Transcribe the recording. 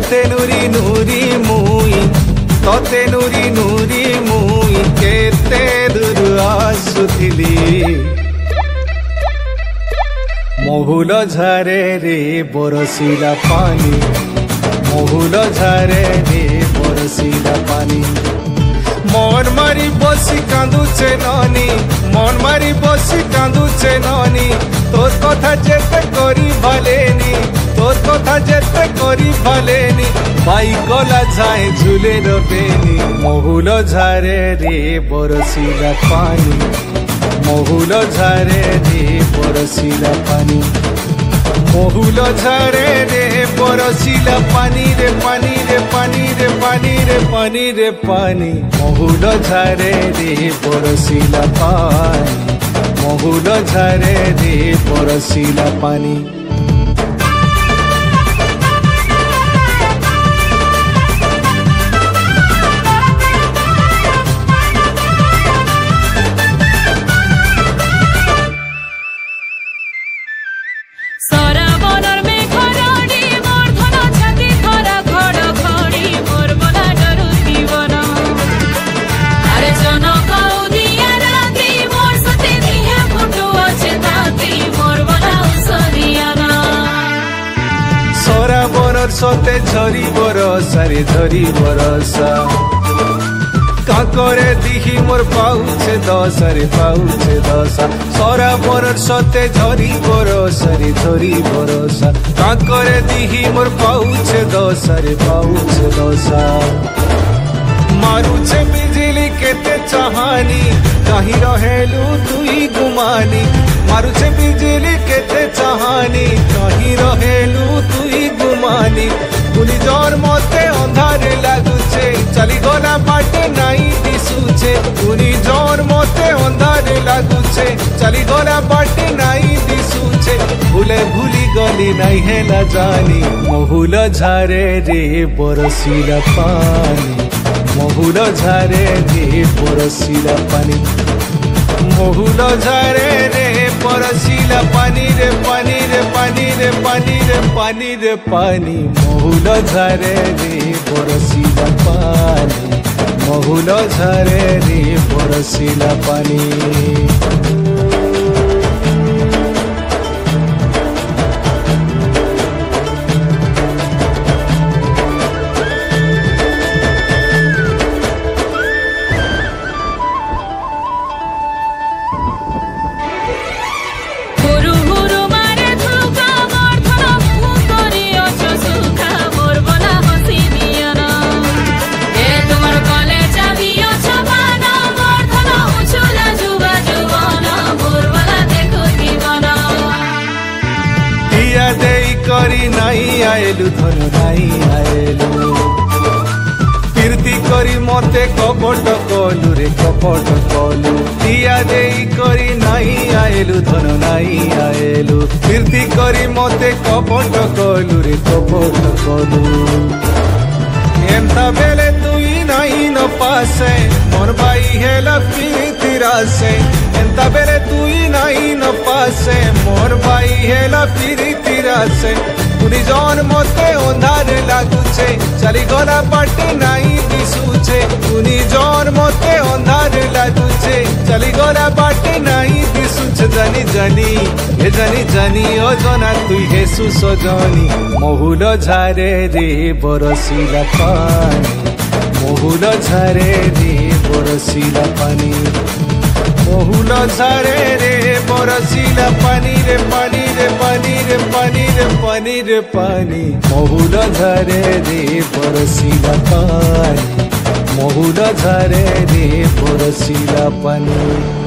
तोते नूरी नूरी मुई तोते नूरी नूरी मुई केते दूर आसुथिली महुल झारे रे बरसिला पानी महुल झारे रे बरसिला पानी मन मारी बसी कांदुचे नानी मन मारी बसी कांदुचे नानी तोर कथा जेते करी भालेनी तोर कथा जेते करी भालेनी बाई गला जाए झूले रबेनी महुल झारे रे बरसिला पानी महुल झारे रे बरसिला पानी महुल झारे रे बरसिला पानी रे पानी रे पानी रे पानी रे पानी रे पानी महुल झारे रे बरसिला पानी महुल झारे रे बरसिला पानी सोते झरी बरसा रे झरी बरसा काकरे दिही मोर पाउछे दशा रे पाउछे दशा सरा बरर सोते झरी बरसा रे झरी बरसा काकरे दिही मोर पाउछे दशा रे पाउछे दशा मारुछे बिजली केते चाहानी कहीं रहेलु तुई गुमानी मारुछे बिजली केते चाहानी कहीं रहेलु तुई गुमानी पुनी जोर मते अंधारे लागुछे चली गला बाटे नाई दिसुछे पुनी जोर मते अंधारे लागुछे चली गला बाटे नाई दिसुछे भूले भूली गली नाई हेला जानी महुल झारे रे बरसिला पानी महुल झारे रे बरसिला पानी महुल झारे रे बरसिला पानी रे पानी रे पानी रे पानी रे पानी रे पानी महुल झारे रे बरसिला पानी महुल झारे रे बरसिला पानी करी नाई आएलु धन नाई आएलु कीर्ति करी मते कपट कलु रे कपट कलु दिया देई करी नाई आएलु धन नाई आएलु कीर्ति करी मते कपट कलु रे कपट कलु एंता बेले तुई नाई न पासे मोर भाई हेला प्रीति रासे एंता बेले तुई नाई न पासे मोर भाई हेला प्रीति रासे पुनी जौन मते अंधारे लागुछे चली गला बाटे नाई दिसुछे पुनी जौन मते अंधारे लागुछे चली गला बाटे नाई दिसुछे जानी जानी हे जानी जानी ओ जना तुई हेसु सजनी महुल झारे रे बरसिला पानी महुल झारे रे बरसिला पानी महुल झारे रे बरसिला पानी रे पानी रे पानी रे पानी रे पानी रे पानी महुल झारे रे बरसिला पानी महुल झारे रे बरसिला पानी।